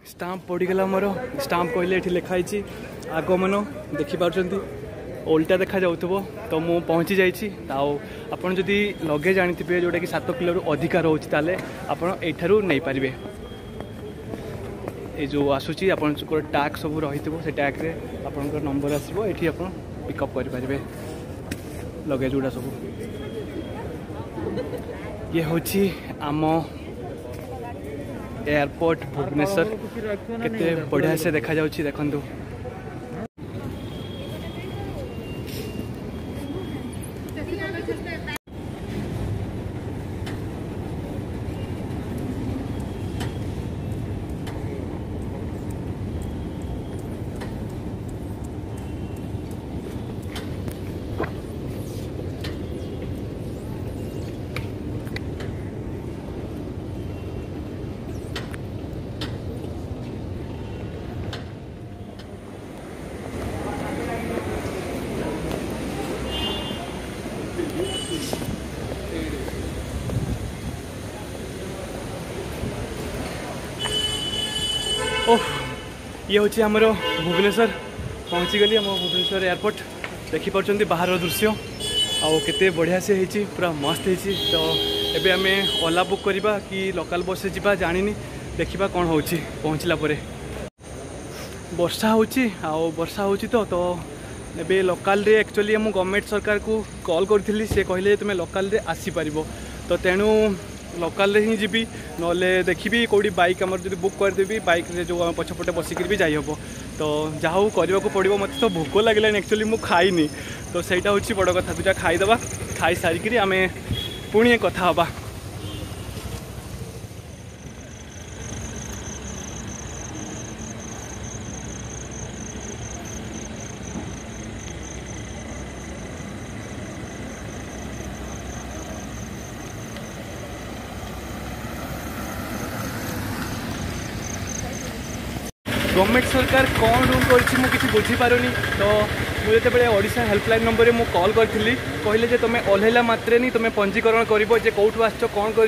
Stamp पड़गला मोर stamp कहले ये लिखाई आगमन देखिपुं ओल्टा देखा जाऊ तो मु पहुँची जाइए आपड़ जदि लगेज आनी जोटा कि 7 किलो अधिका रोचे ताले आपड़ यू नहीं पारे ये जो आसूची आप टैग सब रही से टैग रे आपंकर नंबर आसो ये आप पिकअप करें लगेज गुड़ा सब ये हूँ आम एयरपोर्ट भुवनेश्वर केते बढ़िया से देखा जाउछि देखंतु ओह ये हूँ आमर भुवनेश्वर पहुँची गली आम भुवनेश्वर एयरपोर्ट देखिपुं बाहर दृश्य आउ केते बढ़िया से होती पूरा मस्त होती तो एबे आमे ओला बुक करवा कि लोकल बस से जीवा जानिनी देखा कौन हो पहुँचला वर्षा होची आउ वर्षा होची तो एबे लोकल रे एक्चुअली मु गवर्नमेंट सरकार को कॉल करी से कहले तुम लोकल रे आसी पारिबो तो तेणु लोकल ही जीवी नले देखी कौटी बाइक आम जो बुक करदेवी बाइक रे जो पछपटे बसिक भी जाई हम तो जहाँ करने को पड़ो मत तो भोक लगे एक्चुअली मु खाइनी तो सहीटा हूँ बड़ कथा दूटा खाईदे खाई सारिकी आम पुणी कथा हवा गवर्नमेंट सरकार कौन रूल कर बुझीपारुनी तो मुझे ओडिशा हेल्पलाइन नंबर में कॉल करी कहले जे तुम ओह्लैला मात्रे नहीं तुम पंजीकरण कर कौटू आस कौन कर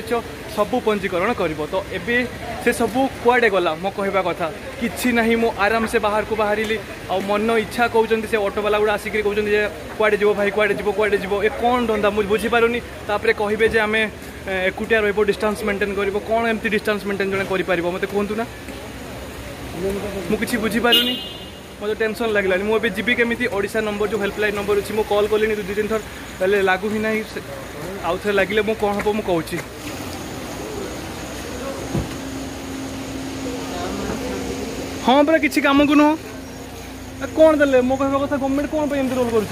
सबू पंजीकरण कर तो एबे से सबू कुआडे गला मो कहवा कथा किछि नहीं मु आराम से बाहर को बाहरी आ मन इच्छा कहते से ऑटो वाला गुड़ा आसिक कहते कुआडे जीव भाई कुआडे जीव ए कौन धंदा मुझे बुझीपारुनी तापरे कहिबे जे आमे एकुटिया रहबो डिस्टेंस मेंटेन करबो कौन एमती डिस्टेंस मेंटेन जने करि पारिबो मते कहंतु ना मुझे बुझीपारुनी मत टेंशन लगे मुझे जीवी केमी ओडिशा नंबर जो हेल्पलाइन नंबर अच्छी मुझे कॉल कली 2-3 थर लागू ही ना आउ थे लगे मुझे कौन हम मुझे हाँ पूरा किसी कम को नुह कौन दे मो कह कथा गवर्नमेंट कौन एम रोल कर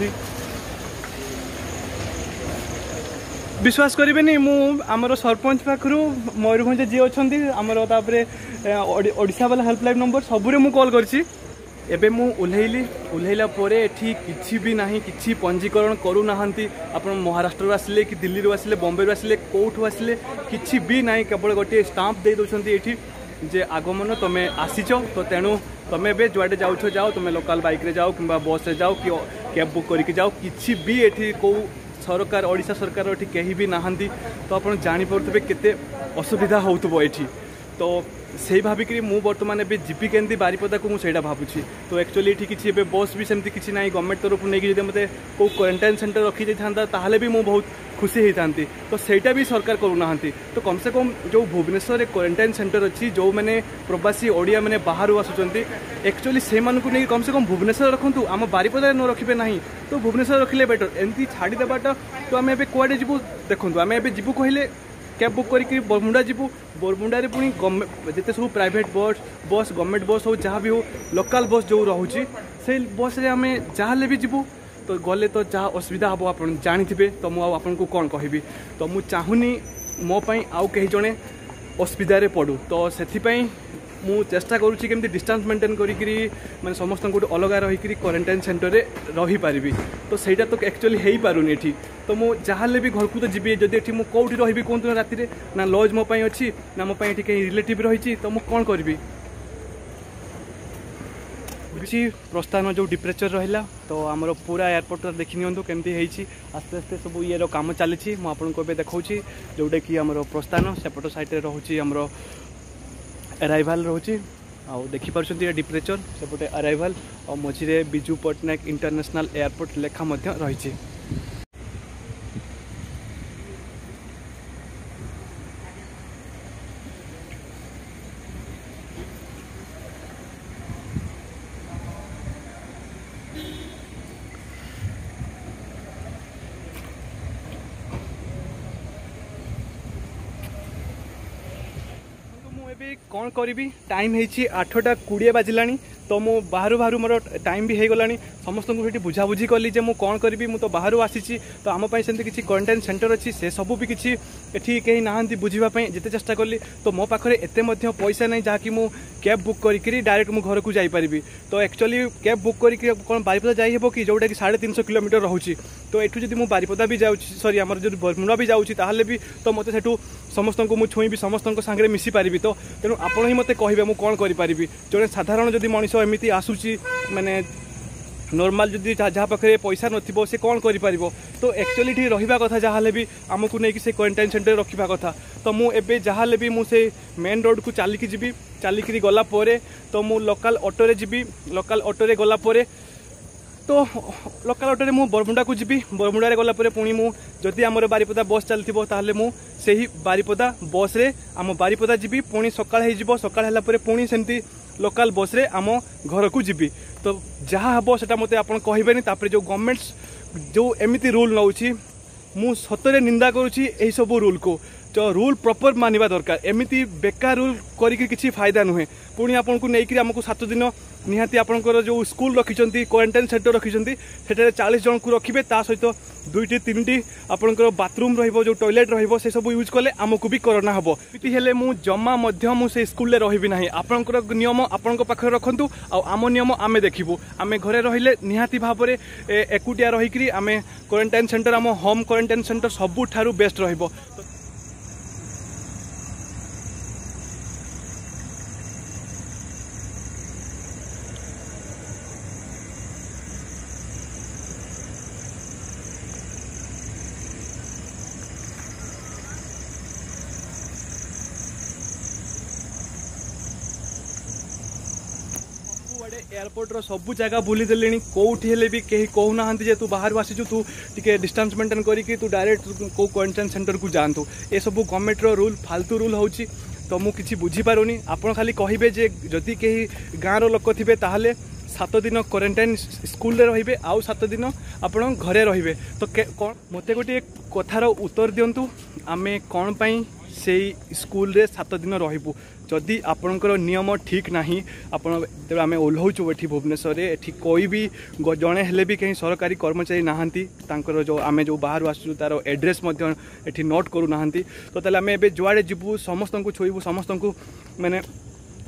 विश्वास करें मु आमर सरपंच पाखु मयूरभंज जी अच्छा आमर ओडिशा वाला हेल्पलाइन नंबर सबुरे मु कॉल करछि एबे मु उल्लैला परे एठी किछि भी नाही किछि पंजीकरण करू नाहंती आपण महाराष्ट्र आसिले कि दिल्ली आसिले बॉम्बे आसिले कोठू आसिले किछि भी नाही केवल गोटे स्टाम्प दे दोछंती एठी जे आगमन तुमे आसीचो तो तेणु तुम ए जुआडे जाऊछ जाओ तुम लोकल बाइक रे जाओ कि बस रे जाओ कि कैब बुक करके जाओ किछि भी एठी को सरकार ओडिशा सरकार एठी कहीं भी नाहंती तो आप जानी पड़े केते असुविधा होतबो एठी तो से भाविक मु बर्तमान ए जीपी केमती बारिपदा को मुझे भावुची तो एक्चुअली ये किसी बस भी सेमती किसी ना गवर्नमेंट तरफ नहीं मत को क्वारंटाइन सेंटर रखी जाता ताहले भी मुझे बहुत खुशी होता तो सहीटा भी सरकार करूना तो कम से कम जो भुवनेश्वर क्वारंटाइन सेंटर अच्छी जो मैंने प्रवासी ओडिया मैंने बाहर आसुँच एक्चुअली से नहीं कम से कम भुवनेश्वर रखु आम बारिपदा न रखिए ना तो भुवनेश्वर रखिले बेटर एमती छाड़देवाटा तो आम ए कुआडे जीवु देखो आम ए जीवु कहले कैब बुक करके बरमुंडा जीवु बरमुंडारे पुणी जिते सब प्राइवेट बस गवर्नमेंट बस हो जहाँ भी हो लोकल बस जो रोचे से बस रे आम जहाँ भी जीवु तो गले तो जहाँ असुविधा हम आप जानी तो मुझे को कौन कहबी तो मुझे चाहूनी मोपाई आउ कहीं जड़े असुविधा पड़ू तो से मु चेष्टा करुँची केमती डिस्टेंस मेंटेन करी माने समस्त गोटे अलग रही क्वारंटाइन सेंटर रे रही पारिबी तो सहीटा तो एक्चुअली हो पारुनी एठी तो मु जहाँ भी घर को तो जीवी जदि एठी मु कोठी रही कहतु ना राति ना लॉज मो पाई अच्छी ना मो पाई कहीं रिलेटिव रही तो मु कौन करी किसी प्रस्थान जो डिप्रेचर रहा तो आमर पूरा एयरपोर्ट देखी नियंतु केमती है आस्ते आस्ते सब ये काम चली मुझे देखा जोटा कि आमर प्रस्थान सेपट साइड रोचे आमर अराइवल रोचे आउ देखिपुर डिप्रेचर सेपटे अराइवल और मझे विजु पट्टनायक इंटरनेशनल एयरपोर्ट लेखा रही। कौन करी टाइम है 8:20 बाजिला तो मु बाहर बाहर मोर टाइम भी हो गला समस्त को बुझाबुझी कली जे मु कौन करी मु तो बाहर आसी तो आम सेमती किसी क्वारंटाइन सेंटर अच्छी से सब भी किसी एठी कहीं नहांती बुझापी जिते चेष्टा कली तो मो पाखे एते पैसा नहीं जहाँकि मु कैब बुक करी डायरेक्ट मु घर को जापरि तो एक्चुअली कैब बुक करके कौन बारिपदा जाइए कि जोटा कि 350 किलोमीटर रोचे तो एठू जब मुझे बारिपदा भी जाऊँ सॉरी आम जो बरमुड़ा भी जाऊँगी ताहले भी तो मत से समस्त को मुझे छुईबी समस्त सागर मिसी पारि तो तेणु आपण ही मत कहे मुझे कौन करी जो साधारण जदि मनीष एमती आसूची माने नॉर्मल जदि जहाँ पाखे पैसा नथिबो से कौन करि पारिबो तो एक्चुअली ठीक रहिबा कथा जहाँ भी आमको नहीं से क्वारंटाइन सेंटर रखा कथा तो मुझे जहाँ भी मुझे मेन रोड को चलिकी जी चलिकी गला तो मु लोकल ऑटो रे जीवी लोकल ऑटो रे गला तो लोकल ऑटो रे मु बरमुंडा को जीवी बरमुंडा रे गला पुणी मु जदि आमर बारिपदा बस चलथिबो ताहले मु सेही बारिपदा बस रे आम बारिपदा जीवी पुणी सकाळ हो सकाळ होला परे पुणी सेमती लोकल बस रे आम घर को जीवी तो जहाँ हम से मत आप कहबेनि तापर जो गवर्नमेंट्स जो एमती रूल नौछि मु सतरे निंदा करुछि एही सब रूल को तो रूल प्रॉपर मानिबा दरकार एमती बेकार रूल करिक किसी फायदा नुहे पुणी आपन को नेइकरी हमको 7 दिन निहाती आपनकर जो स्कूल रखिछंती क्वारंटाइन सेंटर रखिछंती सेठारे 40 जन को रखिबे ता सहित 2-3 आपनकर बाथरूम रहिबो जो टॉयलेट रहिबो से सब यूज कले हमको भी कोरोना हबो इति हेले मु जम्मा मध्य मु से स्कूल ले रहिबि नाही आपनकर नियम आपनक पाखरे रखंतु आ आम नियम आमे देखिबु आमे घरे रहिले निहाती भाबरे एकुटिया रहिकरी आमे क्वारंटाइन सेंटर आम होम क्वारंटाइन सेंटर सबु ठारू बेस्ट रहिबो। एयरपोर्ट रो सब जगह बुली देले कौटी हेले भी कहीं कहूना जे तू बाहर आसीचु तू टिके डिस्टेंस मेंटेन करिकि तू डायरेक्ट को क्वारंटाइन सेंटर को जातु ए सब गवर्नमेंट रो रूल फालतू रूल होची तो मु किछि बुझी पारुनी आपण खाली कहिबे जे जदि कहीं गाँव रो लोक थिबे ताहले 7 दिन क्वारंटाइन स्कूल रे रहिबे आउ 7 दिन आपण घरे रहिबे तो कौन मते गोटे कथार उत्तर दियंतु आमे कौन पई से स्कूल रे 7 दिन रहिबु जदि आपणकर नियम ठीक नाही आपण जब आम ओह्लौचु एठी भुवनेश्वर रे एठी कोई भी जड़े हेले भी कहीं सरकारी कर्मचारी नहांती तांकर जो आम जो बाहर आसु तार एड्रेस मध्य एठी नोट करू नहांती तो ताले आम एबे जुआड़े जीवु समस्त को छुईबु समस्त को माने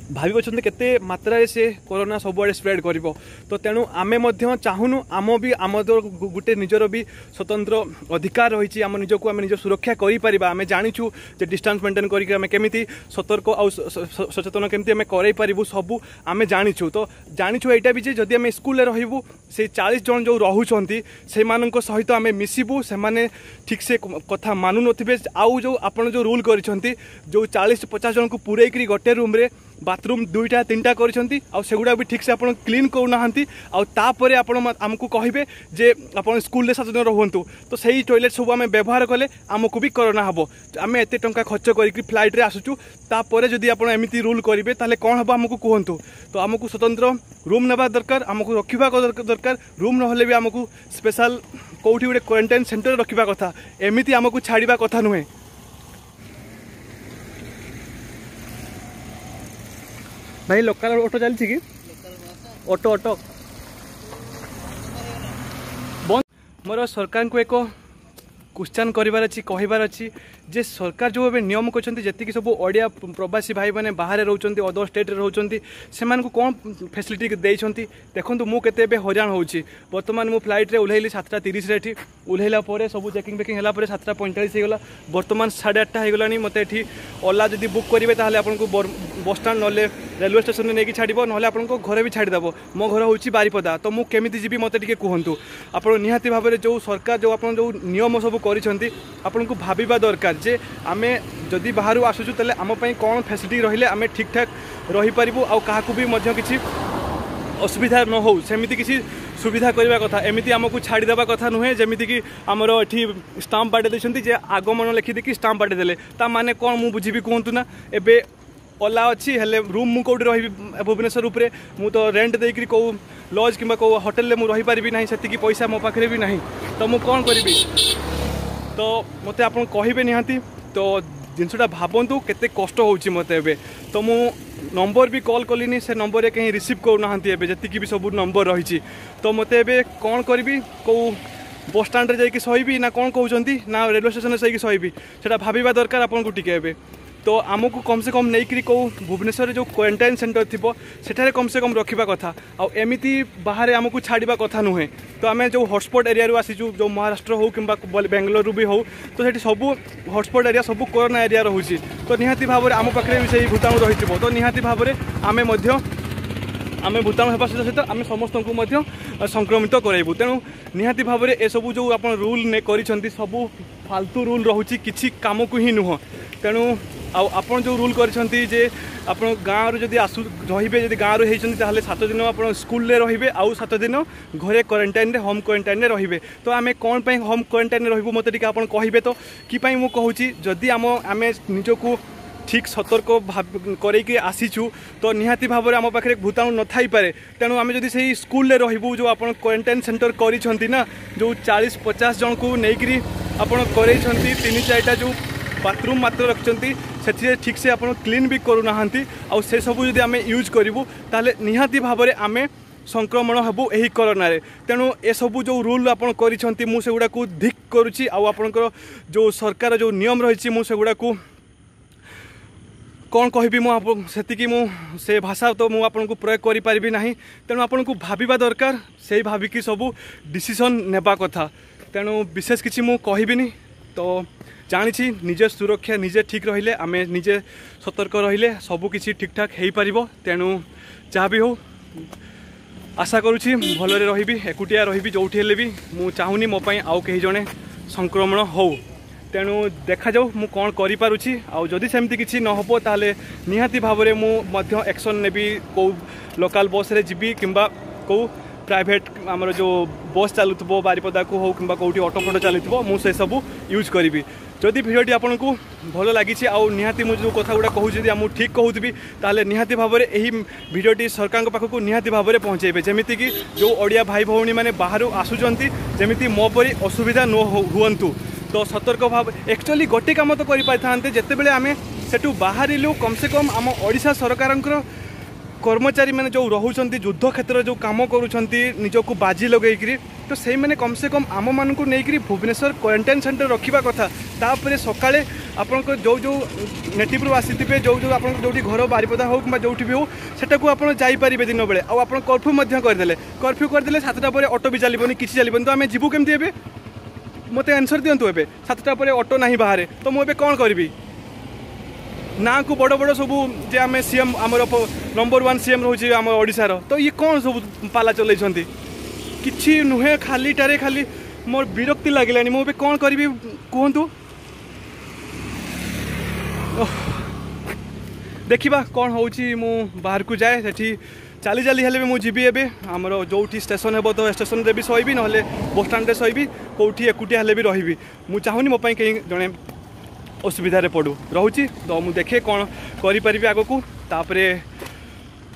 भावी बचते केते मात्रा से कोरोना सबुआड़े स्प्रेड करिवो तो तेणु आमे मध्य चाहूनु आम भी आम गोटे निजर भी स्वतंत्र अधिकार रही आम निजक आम निज सुरक्षा करि परिबा आमे जानिछु जे डिस्टेंस मेंटेन करिक आमे केमिति सतर्क आ सचेतन केमिति आमे करै परिबु सबु आमे जानिछु तो जानिछु एटा भी जे जदि आमे स्कूल रे रहिबु से 40 जन जो रहुचंती से मानक सहित आमे मिसिबु से माने ठीक से कथा मानु नथिबे आउ जो आपण जो रूल करिसंती जो 40-50 जन को पुरै करी गोटे रूम रे बाथरूम 2-3टा करिसंती आ सेगुडा भी ठीक से आपण क्लीन करूनाहांती आ तापरे आपण आमको कहिबे जे आपण स्कूल रे 7 दिन रहंतु तो सही टॉयलेट सब आमे व्यवहार कले आमको भी कोरोना हबो आमे एते टंका खर्च करिक फ्लाइट रे आसुचु तापरे जदि आपण एमिति रूल करिवे ताले कोन हबो आमको कहंतु तो आमको स्वतंत्र रूम नेबा दरकार आमको रखिबा दरकार रूम नहले भी आमको स्पेशल कोठी गोटे क्वारंटाइन सेंटर रखिबा कथा एमिति आमको छाड़िबा कथा नुहे। भाई लोकल ऑटो चलती कि ऑटो ऑटो बंद मोर सरकार को एक क्वेश्चन करार अच्छी कहबार अच्छी जे सरकार जो ए नियम कर जी सब ओडिया प्रवासी भाई मैंने बाहर रोचंती अदर स्टेट रोचंती से कौन फैसिलिटी देइछंती देखंतु मु केते बे हजान होउची वर्तमान मु फ्लाइट रे उल्हेली 7:30 रे उल्हेला परे सब चेकिंग बेकिंग हला परे 7:45 हो गला वर्तमान 8:30 हो गलानी मते एठी ओला जदी बुक करिवे ताहले आपन को बस स्टैंड नले रेलवे स्टेशन नहीं छाड़ ना आपको घर भी छाड़देव मो घर हूँ बारिपदा तो मुझे केमी जी मत टे कहतु आप निहाती भाव में जो सरकार जो आप जो नियम सब कर भाविबा दरकार जे आम जदि बाहर आसुचु तेल आमपाई कौन फैसिलिटी रही आम ठीक ठाक रहीपरू आ भी किसी असुविधा न हो सेमती किसी सुविधा करने कथा एमती आमको छाड़देवा कथा नुहे जमीती कि आमर ये स्टाम्प बाटे देते आगमन लिखिदी स्टाम्प बाटे देले ता माने कौन मु बुझी कहतु ना एबे ओला अच्छी हेले रूम मु कौटी रही भुवनेश्वर उपरे मु तो रेंट देकर कौ लॉज कि कौ होटेल में रही पारि ना से पैसा मो पाखे भी ना तो मु कौन करी तो मत आप कहे निहाती तो जिनसा भावतु केते कष्ट होची मत एबे तो मु नंबर भी कॉल कलिनी से नंबर रे कहीं रिसीव करूना जी भी सब नंबर रही तो मत एबे कौन करी कौ बस स्टाण्ड जाकि सही ना कौन कहते ना रेलवे स्टेशन से सही से भाविबा दरकार आपको टिके तो आमको कम से कम नहीं कौ भुवनेश्वर जो क्वारंटाइन सेंटर थी सेठारे कम से कम रखा कथा आमती बाहर आमको छाड़ा कथा नुहे तो आम जो हॉटस्पॉट एरिया आसीचु जो महाराष्ट्र हो कि बेंगलुरु भी हो तो सेठी सब हॉटस्पॉट एरिया सब कोरोना एरिया रोचे तो निहाती भाव में आम पाखे भी सही भूताणु रही तो निहाती भाव में आम भूताणु होगा सहित आम समस्त को संक्रमित कराइबू तेणु निहाती भाव में ए सब जो आप रूल ने करिसेंती सब फालतू रूल रोचे किसी काम को ही नुह तेणु आपन जो रूल करिसेंती जे आप गाँव रू जदि आसु रे गाँव होती 7 दिन आप स्कूल रे आउ 7 दिन घरे क्वारंटाइन रे होम क्वारंटाइन रे रहिबे तो आम कौन पे होम क्वारंटाइन रे रहिबू मते टिके आपन कहिबे तो कि पई मु कहूची जदि आम निजको ठीक सतर्क करके आसीचु तो निहाती भाव में आम पाखे भूताणु न थाई पारे तेणु आम जदि से स्कूल रे रहिबू जो आप क्वारंटाइन सेंटर करिसेंती ना जो 40-50 जन को लेकिन आप 3-4टा जो बाथरूम मात्र रखिंट से ठीक से आप क्लीन भी करूना आउ से सब जब आम यूज करूँ ताले निहाती भाव में आम संक्रमण हेबू यही कोरोना रे तेणु ए सब जो रूल आप मुझे को धिक करुच्ची आपणकर जो सरकार जो नियम रही मुझे कौन कहबी से भाषा तो मुझे प्रयोग करि पारिबी नाही तेणु आपको भाविबा दरकार से भाविकी सब डिसीजन नेबा कथा तेणु विशेष किसी मु कहबिनी तो जानी निजे सुरक्षा निजे ठीक रहिले आम निजे सतर्क रहिले सबकिछि ठीक ठाक हो पार तेणु जहाँ भी हो आशा करुँची भलरे रही एकुटिया रही जो भी मु चाहूनी मो पाई आउ कहीं जने संक्रमण हो तेणु देखा जाऊ मु कौन करि पारुछि आउ जदि सेमती किछि न हबो ताले निहाती भाव में मु एक्शन नेबी को लोकल बस रे जिबी किंबा को प्राइवेट आमर जो बस चलुथबो बारिपदा को हो किंबा कोठी ऑटो फोटो चलुथबो मु से सब यूज करी जदि भिडियोटी आपको भल लगी आउ निहाती मुझे जो कथा गुड़ा कहूँ आम ठीक कहूबी ताले निहाती भाव में यही भिडियोटी सरकार पाखक निहाती भाव में पहुँचेबे जमीती कि जो ओडिया भाई भौणी मैंने बाहर आसुचंती जमीती मो परी असुविधा न हुअंतु तो सतर्क भाव एक्चुअली गोटे काम तो करें जितेबले आम सेठू बाहरिलु कम से कम आम ओडिशा सरकार कर्मचारी मैंने जो रोचंत युद्ध क्षेत्र जो कम करुँच बाजी लगे तो से मैंने कम से कम आम मान को लेकर भुवनेश्वर क्वारंटाइन सेंटर रखा कथा तापर सकाळे आपन जो जो नेटिव रू आसी जो जो आप जो घर बारिपदा हो कि जो भी हो सेटा को आप जापारे दिन बेले आप कर्फ्यू करदे कर्फ्यू करदे 7टा पर ऑटो भी चलबनी किसी चलबनी तो आम जीवु केमती ए मत आंसर दिंतु ए 7टा पर ऑटो ना बाहर तो मुझे कौन करी ना को बड़ बड़ सब जे आम सीएम आमर नंबर 1 सीएम रोचे आम ओडिशार तो ये कौन सब पाला चलते किछि नुहे खालीटारे खाली मोर विरक्ति लगे मुझे कौन करी कहतु देखा कौन हो बाहर को जाए सेठी चाली चाली हेले भी मुझे एबे आमर जो स्टेशन हे तो स्टेशन रे भी सही ना बस स्टाण्ड सही कौटी एकुटिया हेले भी रही मुझे चाहूनी मो कहीं जड़े असुविधा रे पड़ू रोची तो मुझे देखे कौन करी आग को तापर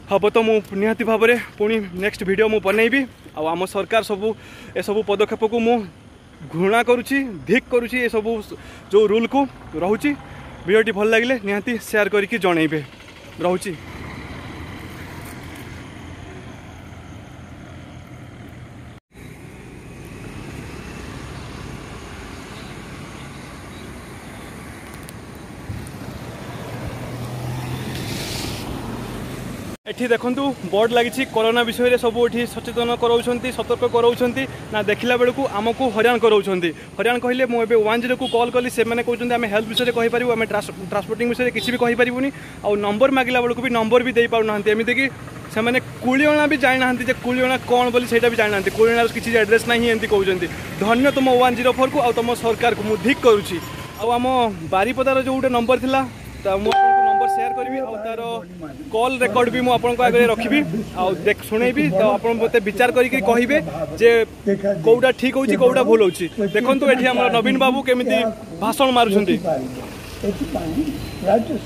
हम तो मुझे निहाती भाव में पुणी नेक्स्ट वीडियो मु बनैबी आम सरकार सबू ए सब पदक्षेप को मु घृणा करुच्ची धिक करुच्ची ए सब जो रूल को रोची वीडियोटी भल लगे निहाती शेयर करके जनइबे रोची। एठी देखंतु बोर्ड लगी कोरोना विषय सब ये सचेतन कराउछंती सतर्क कराउछंती ना देखला बेलू आमको हरियाण कराउछंती हरियाण कहले मुझे 10 को कॉल कली से मैंने कहते आम हेल्थ विषय कहि परिबु आम ट्रांसपोर्टिंग विषय किसी भी कहि परिबुनी आ नंबर मागिला बेलू भी नंबर भी दे पाउ नाहंती एमिति कि से मैंने कुलियणा भी जानी ना जे कुलियणा कौन बोली सेटा भी जानी ना कुलियणार किसी एड्रेस नहीं एमती कहते धन्य तुम 104 को आ तुम सरकार को मुझे धिक करुच्ची आम बारीपदार जो गोटे नंबर था नंबर शेयर करी और तार कॉल रेकर्ड भी मुझे आगे रखी देख शुणेबी तो आप मत विचार करके कहे जे कौटा ठीक हो कौटा भूल हो देखो ये आम नवीन बाबू केमी भाषण मारुंट राज्य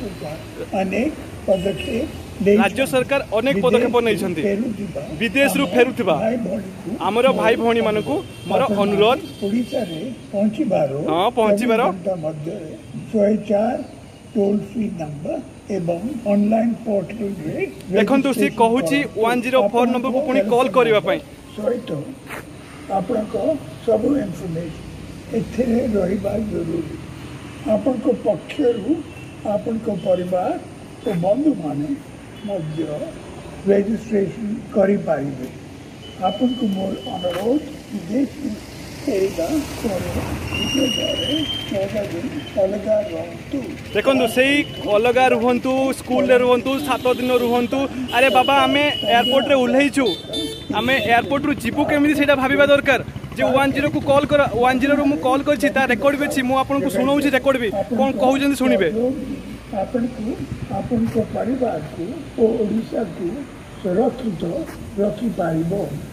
सरकार अनेक पदक्षेप नहीं विदेश रु फेरुवा आमर भाई भौणी मान मोर अनुरोध हाँ पहुँचबार टोल फ्री नंबर एवं ऑनलाइन पोर्टल रे देखंतु सी कहूची 104 नंबर को पुनी कॉल करबा पई सहित आपन को सब इन्फॉर्मेशन एथरे रहिबा जरूरी आपन को पक्षरु आपन को परिवार और बंधु माने मध्य रजिस्ट्रेशन करि पारिबे आपन को मोर अनुरोध विदेश देखो से अलग रुहतु स्कूल रुहतु 7 दिन रुहतु अरे बाबा आम एयरपोर्ट रे उल्लैचु आम एयरपोर्ट रु जीवु केमी से भाविबा दरकार जे 10 को कॉल कर 10 रु कॉल करछि ता रेकॉर्ड भी अछि मु आपन को सुनाउछि रेकॉर्ड भी कोन कहउछन सुनिबे आपन को परिवार को ओडिसा को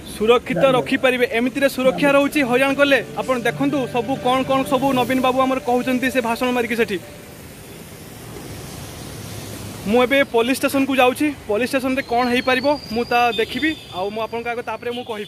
सुरक्षित रखिपारे एमती सुरक्षा रोचे हरियाण कले आप देखु सब कौन कौन सब नवीन बाबू आम कहते से भाषण मारिकी सेठी मुझे पुलिस स्टेशन को जाऊँगी पुलिस स्टेशन में कौन हो पार मुझे देखी आगे मु कहि